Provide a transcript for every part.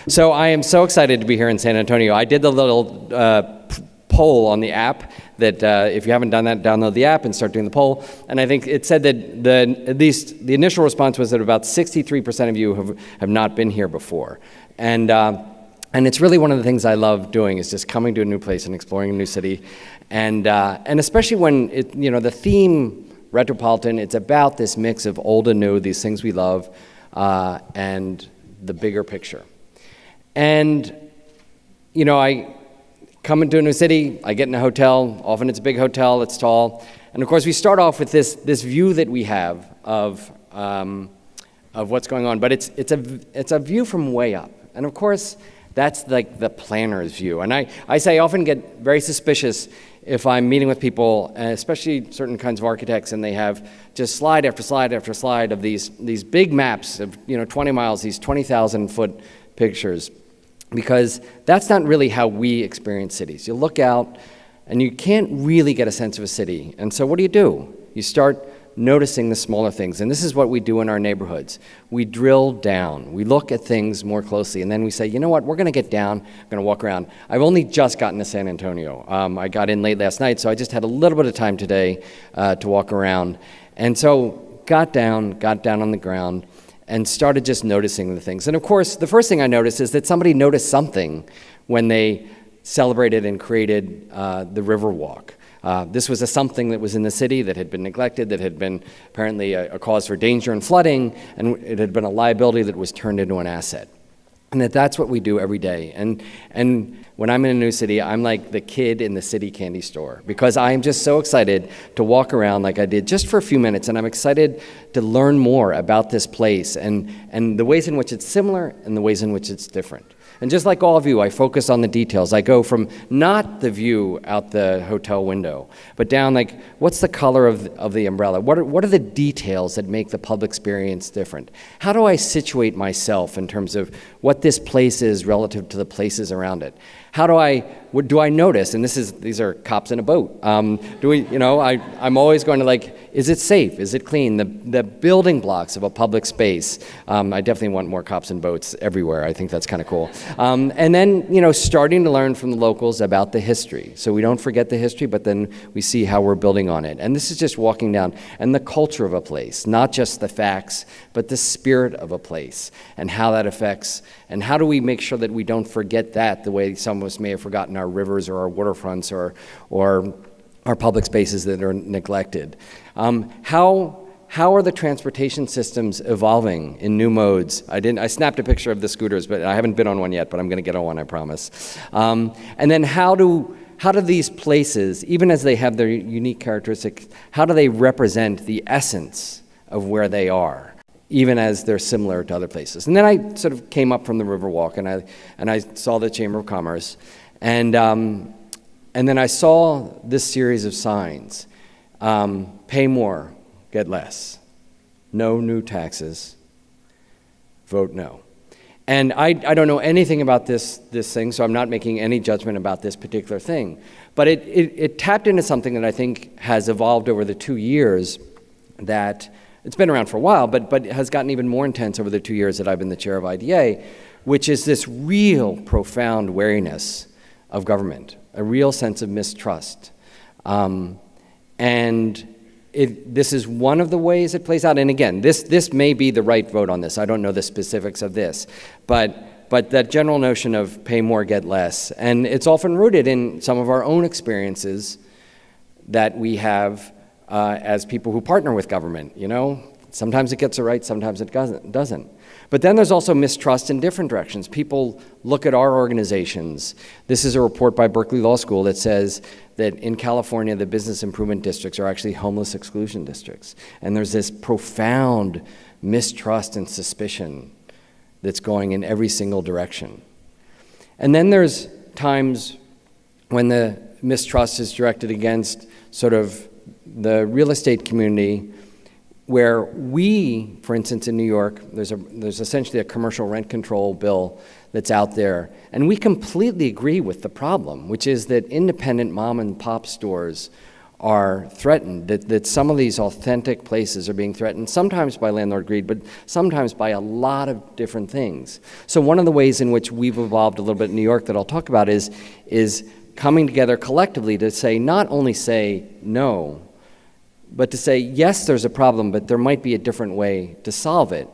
So I am so excited to be here in San Antonio. I did the little poll on the app that if you haven't done that, download the app and start doing the poll. And I think it said that at least the initial response was that about 63% of you have not been here before. And it's really one of the things I love doing is just coming to a new place and exploring a new city. And especially when the theme Retropolitan, it's about this mix of old and new, these things we love, and the bigger picture. And, I come into a new city, I get in a hotel, often it's a big hotel, it's tall, and of course we start off with this view that we have of what's going on, but it's a view from way up. And of course, that's like the planner's view. And I say I often get very suspicious if I'm meeting with people, especially certain kinds of architects, and they have just slide after slide after slide of these big maps of 20 miles, these 20,000 foot pictures, because that's not really how we experience cities. You look out and you can't really get a sense of a city. And so what do? You start noticing the smaller things. And this is what we do in our neighborhoods. We drill down. We look at things more closely. And then we say, you know what, we're going to get down, I'm going to walk around. I've only just gotten to San Antonio. I got in late last night, so I just had a little bit of time today to walk around. And so got down on the ground and started just noticing the things. And of course, the first thing I noticed is that somebody noticed something when they celebrated and created the Riverwalk. This was a something that was in the city that had been neglected, that had been apparently a cause for danger and flooding, and it had been a liability that was turned into an asset. And that's what we do every day. And when I'm in a new city, I'm like the kid in the city candy store, because I am just so excited to walk around like I did just for a few minutes, and I'm excited to learn more about this place and the ways in which it's similar and the ways in which it's different. And just like all of you, I focus on the details. I go from not the view out the hotel window, but down like, what's the color of the umbrella? What are the details that make the public experience different? How do I situate myself in terms of what this place is relative to the places around it? What do I notice? And these are cops in a boat. I'm always going to like, is it safe? Is it clean? The building blocks of a public space. I definitely want more cops in boats everywhere. I think that's kind of cool. And then, starting to learn from the locals about the history. So we don't forget the history, but then we see how we're building on it. And this is just walking down, and the culture of a place, not just the facts, but the spirit of a place and how that affects, and how do we make sure that we don't forget that the way some of us may have forgotten our rivers or our waterfronts or our public spaces that are neglected. How are the transportation systems evolving in new modes? I snapped a picture of the scooters, but I haven't been on one yet, but I'm going to get on one, I promise. And then how do these places, even as they have their unique characteristics, how do they represent the essence of where they are, even as they're similar to other places? And then I sort of came up from the Riverwalk, and I saw the Chamber of Commerce, and then I saw this series of signs: pay more, get less, no new taxes, vote no. And I don't know anything about this thing, so I'm not making any judgment about this particular thing. But it tapped into something that I think has evolved over the 2 years, that it's been around for a while, but has gotten even more intense over the 2 years that I've been the chair of IDA, which is this real profound wariness of government, a real sense of mistrust. And this is one of the ways it plays out. And again, this may be the right vote on this. I don't know the specifics of this. But that general notion of pay more, get less. And it's often rooted in some of our own experiences that we have as people who partner with government. Sometimes it gets it right, sometimes it doesn't. But then there's also mistrust in different directions. People look at our organizations. This is a report by Berkeley Law School that says that in California, the business improvement districts are actually homeless exclusion districts. And there's this profound mistrust and suspicion that's going in every single direction. And then there's times when the mistrust is directed against sort of the real estate community, where we, for instance, in New York, there's essentially a commercial rent control bill that's out there, and we completely agree with the problem, which is that independent mom and pop stores are threatened, that some of these authentic places are being threatened, sometimes by landlord greed, but sometimes by a lot of different things. So one of the ways in which we've evolved a little bit in New York that I'll talk about is coming together collectively to say, not only say no, but to say, yes, there's a problem, but there might be a different way to solve it.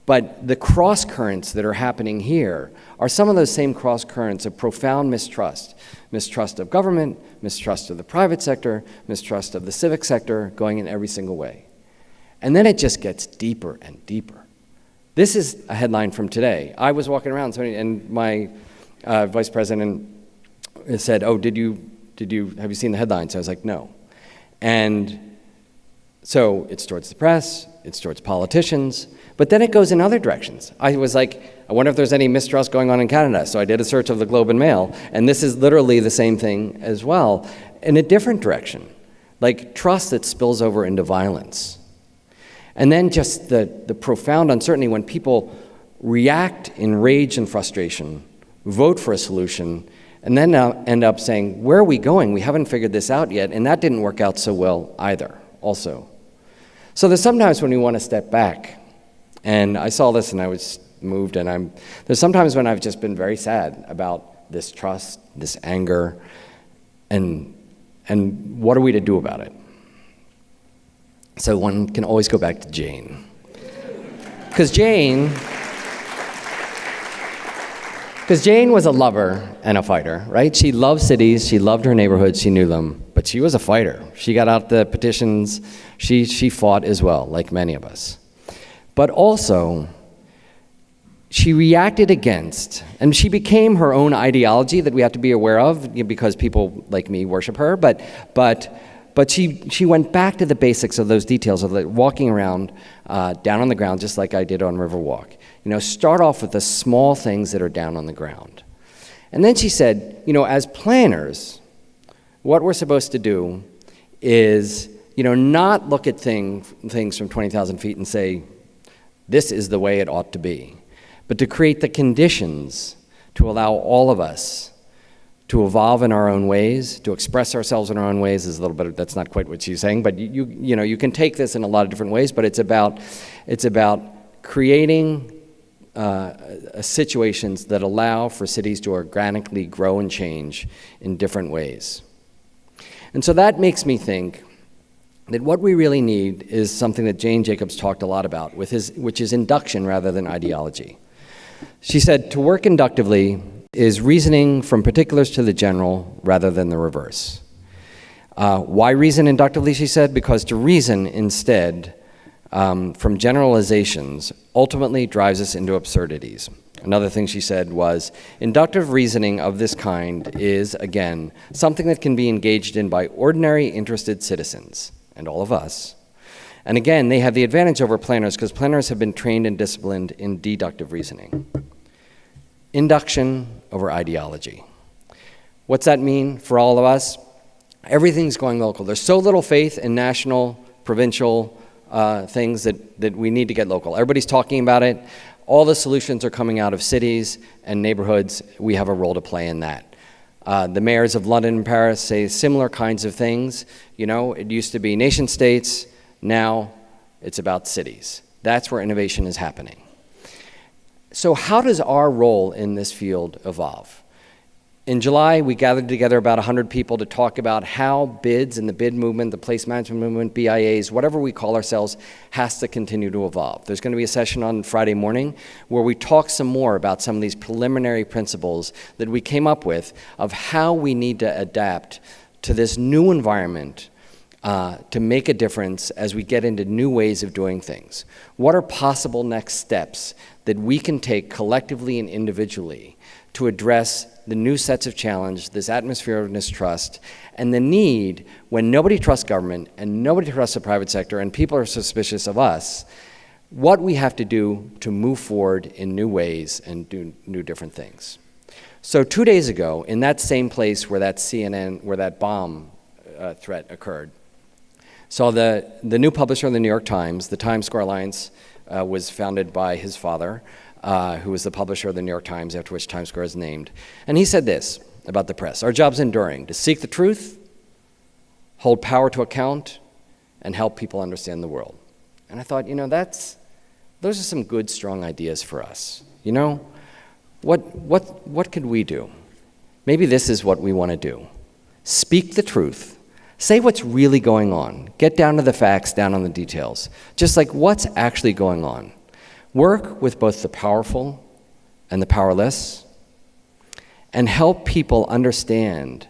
But the cross currents that are happening here are some of those same cross currents of profound mistrust. Mistrust of government, mistrust of the private sector, mistrust of the civic sector, going in every single way. And then it just gets deeper and deeper. This is a headline from today. I was walking around and my vice president said, "Oh, have you seen the headlines?" I was like, "No." And so it's towards the press, it's towards politicians, but then it goes in other directions. I was like, I wonder if there's any mistrust going on in Canada. So I did a search of the Globe and Mail, and this is literally the same thing as well, in a different direction, like trust that spills over into violence. And then just the profound uncertainty when people react in rage and frustration, vote for a solution, and then end up saying, where are we going? We haven't figured this out yet, and that didn't work out so well either, also. So there's sometimes when we want to step back, and I saw this and I was moved, and there's sometimes when I've just been very sad about this trust, this anger, and what are we to do about it? So one can always go back to Jane. Because Jane was a lover and a fighter, right? She loved cities, she loved her neighborhoods, she knew them, but she was a fighter. She got out the petitions, she fought as well, like many of us. But also, she reacted against, and she became her own ideology that we have to be aware of because people like me worship her, but she went back to the basics of those details of like walking around down on the ground, just like I did on Riverwalk. Start off with the small things that are down on the ground. And then she said, as planners, what we're supposed to do is, not look at things from 20,000 feet and say, this is the way it ought to be, but to create the conditions to allow all of us to evolve in our own ways, to express ourselves in our own ways is a little bit, that's not quite what she's saying, but you can take this in a lot of different ways, but it's about creating situations that allow for cities to organically grow and change in different ways. And so that makes me think that what we really need is something that Jane Jacobs talked a lot about, which is induction rather than ideology. She said, to work inductively is reasoning from particulars to the general rather than the reverse. Why reason inductively, she said? Because to reason instead from generalizations ultimately drives us into absurdities. Another thing she said was, inductive reasoning of this kind is, again, something that can be engaged in by ordinary interested citizens, and all of us. And again, they have the advantage over planners because planners have been trained and disciplined in deductive reasoning. Induction over ideology. What's that mean for all of us? Everything's going local. There's so little faith in national, provincial things that we need to get local. Everybody's talking about it. All the solutions are coming out of cities and neighborhoods. We have a role to play in that. The mayors of London and Paris say similar kinds of things. It used to be nation states. Now it's about cities. That's where innovation is happening. So how does our role in this field evolve? In July, we gathered together about 100 people to talk about how bids and the bid movement, the place management movement, BIAs, whatever we call ourselves, has to continue to evolve. There's going to be a session on Friday morning where we talk some more about some of these preliminary principles that we came up with of how we need to adapt to this new environment to make a difference as we get into new ways of doing things. What are possible next steps that we can take collectively and individually to address the new sets of challenge, this atmosphere of mistrust, and the need when nobody trusts government and nobody trusts the private sector and people are suspicious of us, what we have to do to move forward in new ways and do new different things. So 2 days ago, in that same place where that bomb threat occurred, so the new publisher of the New York Times, the Times Square Alliance, was founded by his father, who was the publisher of the New York Times, after which Times Square is named. And he said this about the press: our job's enduring, to seek the truth hold power to account, and help people understand the world. And I thought, those are some good, strong ideas for us. What could we do? Maybe this is what we want to do. Speak the truth. Say what's really going on. Get down to the facts, down on the details. Just like what's actually going on. Work with both the powerful and the powerless, and help people understand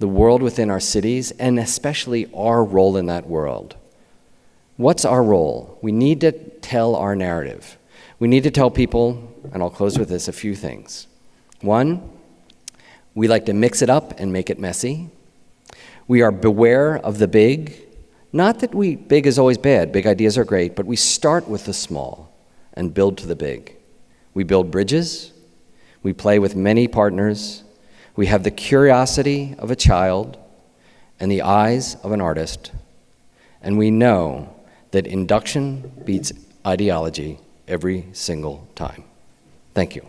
the world within our cities, and especially our role in that world. What's our role? We need to tell our narrative. We need to tell people, and I'll close with this, a few things. One, we like to mix it up and make it messy. We are beware of the big. Not that big is always bad, big ideas are great, but we start with the small and build to the big. We build bridges. We play with many partners. We have the curiosity of a child and the eyes of an artist. And we know that induction beats ideology every single time. Thank you.